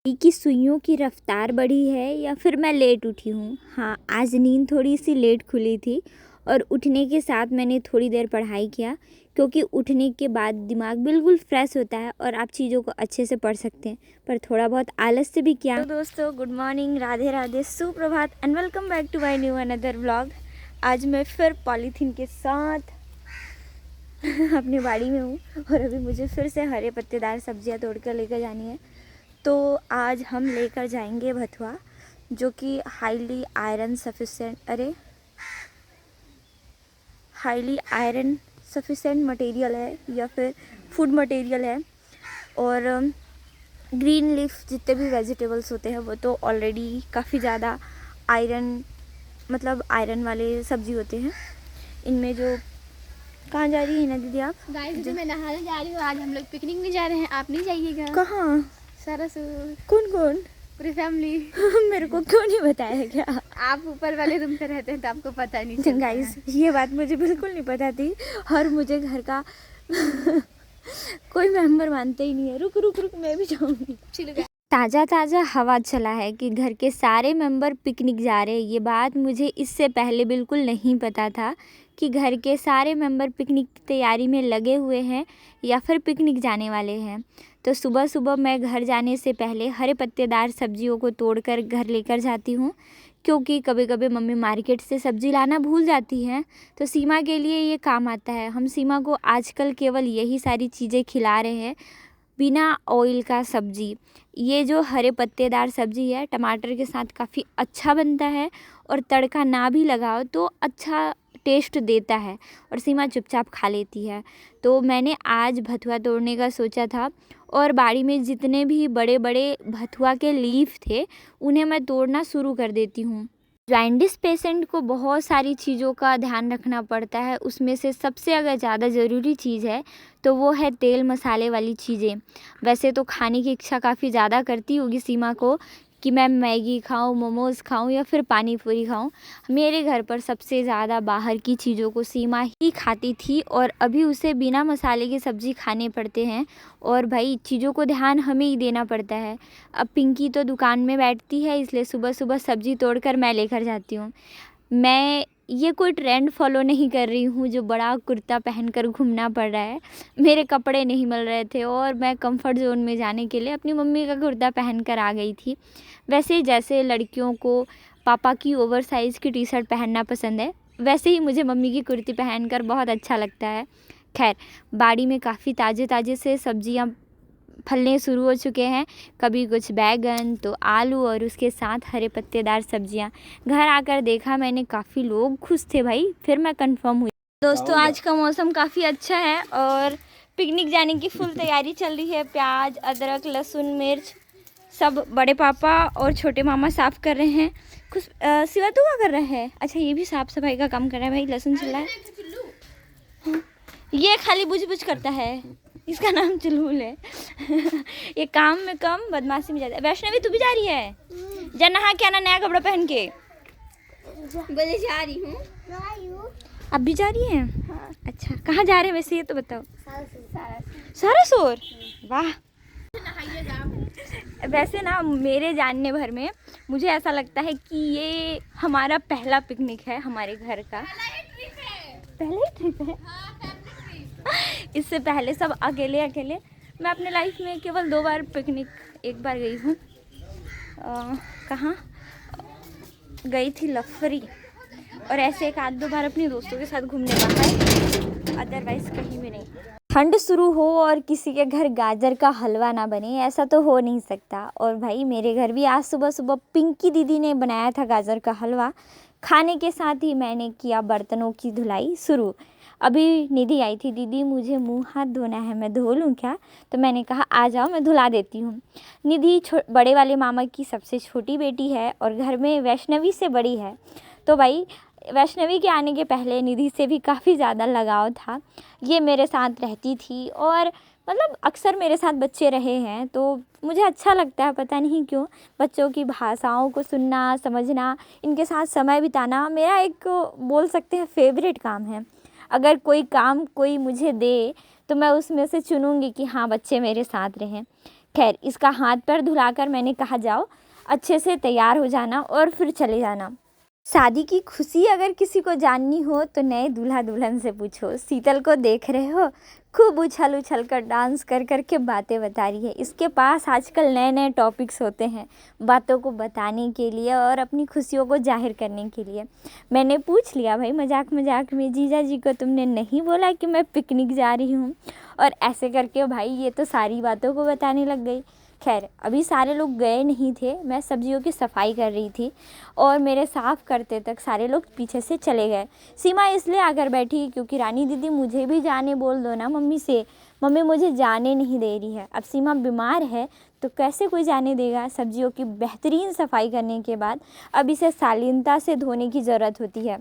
कि सुइयों की रफ्तार बढ़ी है या फिर मैं लेट उठी हूँ। हाँ, आज नींद थोड़ी सी लेट खुली थी और उठने के साथ मैंने थोड़ी देर पढ़ाई किया, क्योंकि उठने के बाद दिमाग बिल्कुल फ्रेश होता है और आप चीज़ों को अच्छे से पढ़ सकते हैं। पर थोड़ा बहुत आलस से भी किया। तो दोस्तों, गुड मॉर्निंग, राधे राधे, सुप्रभात and welcome back to my new another vlog. आज मैं फिर पॉलीथीन के साथ अपनी बाड़ी में हूँ और अभी मुझे फिर से हरे पत्तेदार सब्जियाँ तोड़ कर लेकर जानी है। तो आज हम लेकर जाएंगे भथुआ, जो कि हाईली आयरन सफिशेंट मटेरियल है या फिर फूड मटेरियल है। और ग्रीन लीफ जितने भी वेजिटेबल्स होते हैं वो तो ऑलरेडी काफ़ी ज़्यादा आयरन वाले सब्जी होते हैं। इनमें जो कहाँ जा रही है ना दीदी आप? गाइस, मैं नहाने जा रही हूँ। आज हम लोग पिकनिक में जा रहे हैं, आप नहीं जाइएगा? कहाँ? सरसपुर। कौन कौन? पूरी फैमिली। मेरे को क्यों नहीं बताया क्या? आप ऊपर वाले रूम पे रहते हैं तो आपको पता नहीं चलता। गाइस, ये बात मुझे बिल्कुल नहीं पता थी और मुझे घर का कोई मेंबर मानते ही नहीं है। रुक रुक रुक, मैं भी जाऊंगी। ताज़ा हवा चला है कि घर के सारे मेंबर पिकनिक जा रहे हैं। ये बात मुझे इससे पहले बिल्कुल नहीं पता था कि घर के सारे मेंबर पिकनिक की तैयारी में लगे हुए हैं या फिर पिकनिक जाने वाले हैं। तो सुबह सुबह मैं घर जाने से पहले हरे पत्तेदार सब्जियों को तोड़कर घर लेकर जाती हूँ, क्योंकि कभी कभी मम्मी मार्केट से सब्ज़ी लाना भूल जाती हैं, तो सीमा के लिए ये काम आता है। हम सीमा को आजकल केवल यही सारी चीज़ें खिला रहे हैं, बिना ऑयल का सब्ज़ी। ये जो हरे पत्तेदार सब्ज़ी है टमाटर के साथ काफ़ी अच्छा बनता है और तड़का ना भी लगाओ तो अच्छा टेस्ट देता है और सीमा चुपचाप खा लेती है। तो मैंने आज भथुआ तोड़ने का सोचा था और बाड़ी में जितने भी बड़े बड़े भथुआ के लीफ थे उन्हें मैं तोड़ना शुरू कर देती हूँ। जॉन्डिस पेशेंट को बहुत सारी चीज़ों का ध्यान रखना पड़ता है, उसमें से सबसे अगर ज़्यादा ज़रूरी चीज़ है तो वो है तेल मसाले वाली चीज़ें। वैसे तो खाने की इच्छा काफ़ी ज़्यादा करती होगी सीमा को कि मैं मैगी खाऊं, मोमोज़ खाऊं या फिर पानी पूरी खाऊं। मेरे घर पर सबसे ज़्यादा बाहर की चीज़ों को सीमा ही खाती थी और अभी उसे बिना मसाले की सब्ज़ी खाने पड़ते हैं और भाई चीज़ों को ध्यान हमें ही देना पड़ता है। अब पिंकी तो दुकान में बैठती है, इसलिए सुबह सुबह सब्ज़ी तोड़कर मैं लेकर जाती हूँ। मैं ये कोई ट्रेंड फॉलो नहीं कर रही हूँ जो बड़ा कुर्ता पहनकर घूमना पड़ रहा है। मेरे कपड़े नहीं मिल रहे थे और मैं कंफर्ट जोन में जाने के लिए अपनी मम्मी का कुर्ता पहनकर आ गई थी। वैसे जैसे लड़कियों को पापा की ओवर साइज़ की टी शर्ट पहनना पसंद है, वैसे ही मुझे मम्मी की कुर्ती पहनकर बहुत अच्छा लगता है। खैर, बाड़ी में काफ़ी ताज़े से सब्जियाँ फलने शुरू हो चुके हैं, कभी कुछ बैगन तो आलू और उसके साथ हरे पत्तेदार सब्जियां। घर आकर देखा मैंने, काफ़ी लोग खुश थे भाई, फिर मैं कंफर्म हुई। दोस्तों, आज का मौसम काफ़ी अच्छा है और पिकनिक जाने की फुल तैयारी चल रही है। प्याज, अदरक, लहसुन, मिर्च सब बड़े पापा और छोटे मामा साफ़ कर रहे हैं। कुछ सिवा तो क्या कर रहा है? अच्छा, ये भी साफ़ सफाई का काम कर रहा है भाई। लहसुन छिल रहा है, ये खाली बुझ करता है, इसका नाम चुलबुल है। ये काम में कम, बदमाशी में ज़्यादा। वैष्णवी, तू भी जा रही है? जा नहा के आना नया कपड़ा पहन के। बोले जा रही हूँ। अब भी जा रही हैं? हाँ। अच्छा, कहाँ जा रहे हैं वैसे, ये तो बताओ। सारासोर। वाह। वैसे ना मेरे जानने भर में मुझे ऐसा लगता है कि ये हमारा पहला पिकनिक है हमारे घर का। पहला ही ट्रिप है। इससे पहले सब अकेले। मैं अपने लाइफ में केवल 2 बार पिकनिक, एक बार गई हूँ, कहाँ गई थी, लफरी, और ऐसे 1-2 बार अपने दोस्तों के साथ घूमने बाहर, अदरवाइज कहीं भी नहीं। ठंड शुरू हो और किसी के घर गाजर का हलवा ना बने, ऐसा तो हो नहीं सकता। और भाई मेरे घर भी आज सुबह सुबह पिंकी दीदी ने बनाया था गाजर का हलवा। खाने के साथ ही मैंने किया बर्तनों की धुलाई शुरू। अभी निधि आई थी, दीदी मुझे मुंह हाथ धोना है, मैं धो लूँ क्या? तो मैंने कहा आ जाओ, मैं धुला देती हूँ। निधि बड़े वाले मामा की सबसे छोटी बेटी है और घर में वैष्णवी से बड़ी है, तो भाई वैष्णवी के आने के पहले निधि से भी काफ़ी ज़्यादा लगाव था। ये मेरे साथ रहती थी और अक्सर मेरे साथ बच्चे रहे हैं, तो मुझे अच्छा लगता है, पता नहीं क्यों। बच्चों की भाषाओं को सुनना, समझना, इनके साथ समय बिताना मेरा एक बोल सकते हैं फेवरेट काम है। अगर कोई काम कोई मुझे दे तो मैं उसमें से चुनूँगी कि हाँ, बच्चे मेरे साथ रहें। खैर इसका हाथ पैर धुलाकर मैंने कहा जाओ अच्छे से तैयार हो जाना और फिर चले जाना। शादी की खुशी अगर किसी को जाननी हो तो नए दूल्हा दुल्हन से पूछो। शीतल को देख रहे हो, खूब उछल उछल कर डांस कर कर के बातें बता रही है। इसके पास आजकल नए नए टॉपिक्स होते हैं बातों को बताने के लिए और अपनी खुशियों को जाहिर करने के लिए। मैंने पूछ लिया भाई मजाक मजाक में, जीजा जी को तुमने नहीं बोला कि मैं पिकनिक जा रही हूँ? और ऐसे करके भाई ये तो सारी बातों को बताने लग गई। खैर अभी सारे लोग गए नहीं थे, मैं सब्जियों की सफाई कर रही थी और मेरे साफ़ करते तक सारे लोग पीछे से चले गए। सीमा इसलिए आकर बैठी क्योंकि रानी दीदी मुझे भी जाने बोल दो ना मम्मी से, मम्मी मुझे जाने नहीं दे रही है। अब सीमा बीमार है तो कैसे कोई जाने देगा। सब्जियों की बेहतरीन सफाई करने के बाद अब इसे शालीनता से धोने की ज़रूरत होती है।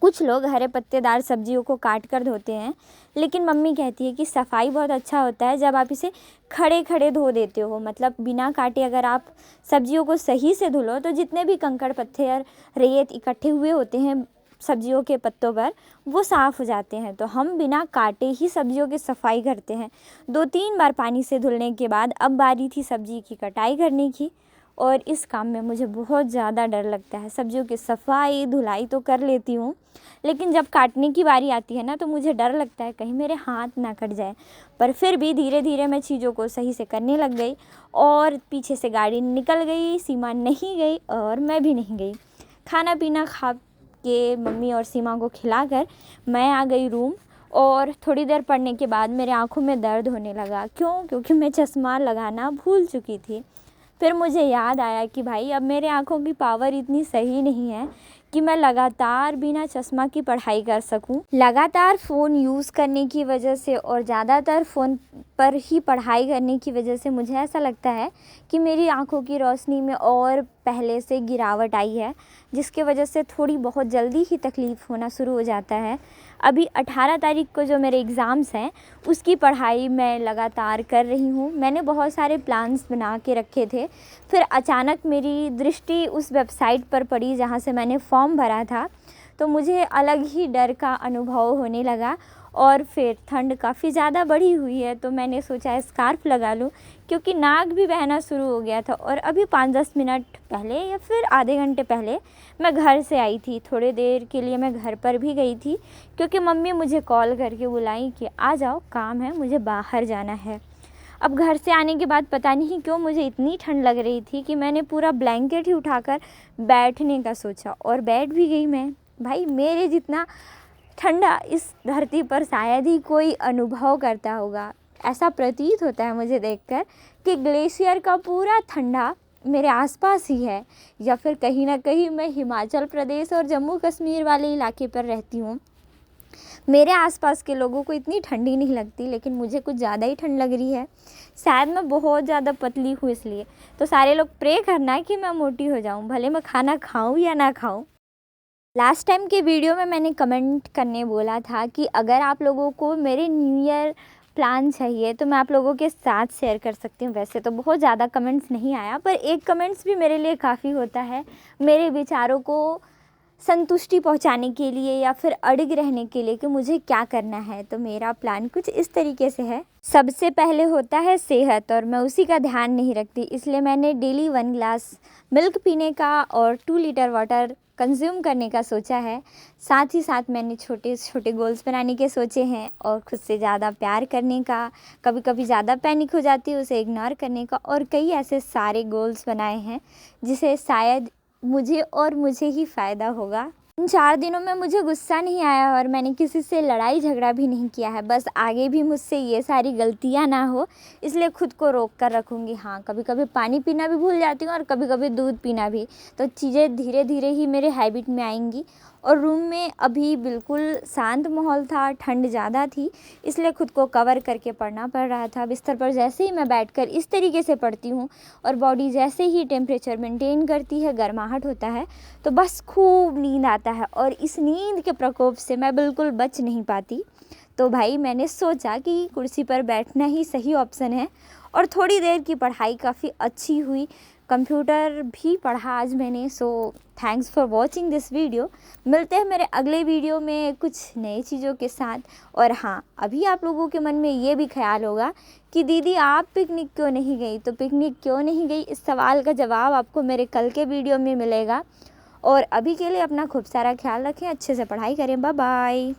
कुछ लोग हरे पत्तेदार सब्जियों को काट कर धोते हैं, लेकिन मम्मी कहती है कि सफाई बहुत अच्छा होता है जब आप इसे खड़े खड़े धो देते हो। मतलब बिना काटे अगर आप सब्जियों को सही से धुलो तो जितने भी कंकड़ पत्थर रेत इकट्ठे हुए होते हैं सब्जियों के पत्तों पर वो साफ़ हो जाते हैं। तो हम बिना काटे ही सब्जियों की सफाई करते हैं। 2-3 बार पानी से धुलने के बाद अब बारी थी सब्जी की कटाई करने की और इस काम में मुझे बहुत ज़्यादा डर लगता है। सब्जियों की सफाई धुलाई तो कर लेती हूँ, लेकिन जब काटने की बारी आती है ना तो मुझे डर लगता है कहीं मेरे हाथ ना कट जाए। पर फिर भी धीरे धीरे मैं चीज़ों को सही से करने लग गई और पीछे से गाड़ी निकल गई। सीमा नहीं गई और मैं भी नहीं गई। खाना पीना खा के मम्मी और सीमा को खिलाकर मैं आ गई रूम और थोड़ी देर पढ़ने के बाद मेरे आँखों में दर्द होने लगा। क्यों? क्योंकि मैं चश्मा लगाना भूल चुकी थी। फिर मुझे याद आया कि भाई अब मेरे आँखों की पावर इतनी सही नहीं है कि मैं लगातार बिना चश्मा की पढ़ाई कर सकूं। लगातार फ़ोन यूज़ करने की वजह से और ज़्यादातर फ़ोन पर ही पढ़ाई करने की वजह से मुझे ऐसा लगता है कि मेरी आँखों की रोशनी में और पहले से गिरावट आई है, जिसके वजह से थोड़ी बहुत जल्दी ही तकलीफ़ होना शुरू हो जाता है। अभी 18 तारीख को जो मेरे एग्ज़ाम्स हैं उसकी पढ़ाई मैं लगातार कर रही हूँ। मैंने बहुत सारे प्लान्स बना के रखे थे, फिर अचानक मेरी दृष्टि उस वेबसाइट पर पड़ी जहाँ से मैंने फॉर्म भरा था, तो मुझे अलग ही डर का अनुभव होने लगा। और फिर ठंड काफ़ी ज़्यादा बढ़ी हुई है तो मैंने सोचा स्कार्फ़ लगा लूँ, क्योंकि नाक भी बहना शुरू हो गया था। और अभी 5-10 मिनट पहले या फिर आधे घंटे पहले मैं घर से आई थी। थोड़ी देर के लिए मैं घर पर भी गई थी क्योंकि मम्मी मुझे कॉल करके बुलाई कि आ जाओ, काम है, मुझे बाहर जाना है। अब घर से आने के बाद पता नहीं क्यों मुझे इतनी ठंड लग रही थी कि मैंने पूरा ब्लैंकेट ही उठाकर बैठने का सोचा और बैठ भी गई मैं। भाई मेरे जितना ठंडा इस धरती पर शायद ही कोई अनुभव करता होगा। ऐसा प्रतीत होता है मुझे देखकर कि ग्लेशियर का पूरा ठंडा मेरे आसपास ही है, या फिर कहीं ना कहीं मैं हिमाचल प्रदेश और जम्मू कश्मीर वाले इलाके पर रहती हूँ। मेरे आसपास के लोगों को इतनी ठंडी नहीं लगती, लेकिन मुझे कुछ ज़्यादा ही ठंड लग रही है। शायद मैं बहुत ज़्यादा पतली हूँ इसलिए। तो सारे लोग प्रे करना कि मैं मोटी हो जाऊँ, भले मैं खाना खाऊँ या ना खाऊँ। लास्ट टाइम के वीडियो में मैंने कमेंट करने बोला था कि अगर आप लोगों को मेरे न्यू ईयर प्लान चाहिए तो मैं आप लोगों के साथ शेयर कर सकती हूँ। वैसे तो बहुत ज़्यादा कमेंट्स नहीं आया, पर एक कमेंट्स भी मेरे लिए काफ़ी होता है मेरे विचारों को संतुष्टि पहुंचाने के लिए या फिर अड़िग रहने के लिए कि मुझे क्या करना है। तो मेरा प्लान कुछ इस तरीके से है। सबसे पहले होता है सेहत, और मैं उसी का ध्यान नहीं रखती, इसलिए मैंने डेली 1 ग्लास मिल्क पीने का और 2 लीटर वाटर कंज्यूम करने का सोचा है। साथ ही साथ मैंने छोटे छोटे गोल्स बनाने के सोचे हैं और खुद से ज़्यादा प्यार करने का, कभी कभी ज़्यादा पैनिक हो जाती है उसे इग्नोर करने का, और कई ऐसे सारे गोल्स बनाए हैं जिसे शायद मुझे और मुझे ही फ़ायदा होगा। इन 4 दिनों में मुझे गुस्सा नहीं आया और मैंने किसी से लड़ाई झगड़ा भी नहीं किया है। बस आगे भी मुझसे ये सारी गलतियां ना हो, इसलिए खुद को रोक कर रखूँगी। हाँ, कभी कभी पानी पीना भी भूल जाती हूँ और कभी कभी दूध पीना भी, तो चीज़ें धीरे धीरे ही मेरे हैबिट में आएंगी। और रूम में अभी बिल्कुल शांत माहौल था, ठंड ज़्यादा थी, इसलिए खुद को कवर करके पढ़ना पड़ रहा था। बिस्तर पर जैसे ही मैं बैठकर इस तरीके से पढ़ती हूँ और बॉडी जैसे ही टेम्परेचर मेंटेन करती है, गर्माहट होता है, तो बस खूब नींद आता है और इस नींद के प्रकोप से मैं बिल्कुल बच नहीं पाती। तो भाई मैंने सोचा कि कुर्सी पर बैठना ही सही ऑप्शन है और थोड़ी देर की पढ़ाई काफ़ी अच्छी हुई। कंप्यूटर भी पढ़ा आज मैंने। So thanks for watching this video. मिलते हैं मेरे अगले वीडियो में कुछ नई चीज़ों के साथ। और हाँ, अभी आप लोगों के मन में ये भी ख्याल होगा कि दीदी आप पिकनिक क्यों नहीं गई, तो पिकनिक क्यों नहीं गई इस सवाल का जवाब आपको मेरे कल के वीडियो में मिलेगा। और अभी के लिए अपना खूब सारा ख्याल रखें, अच्छे से पढ़ाई करें। Bye bye.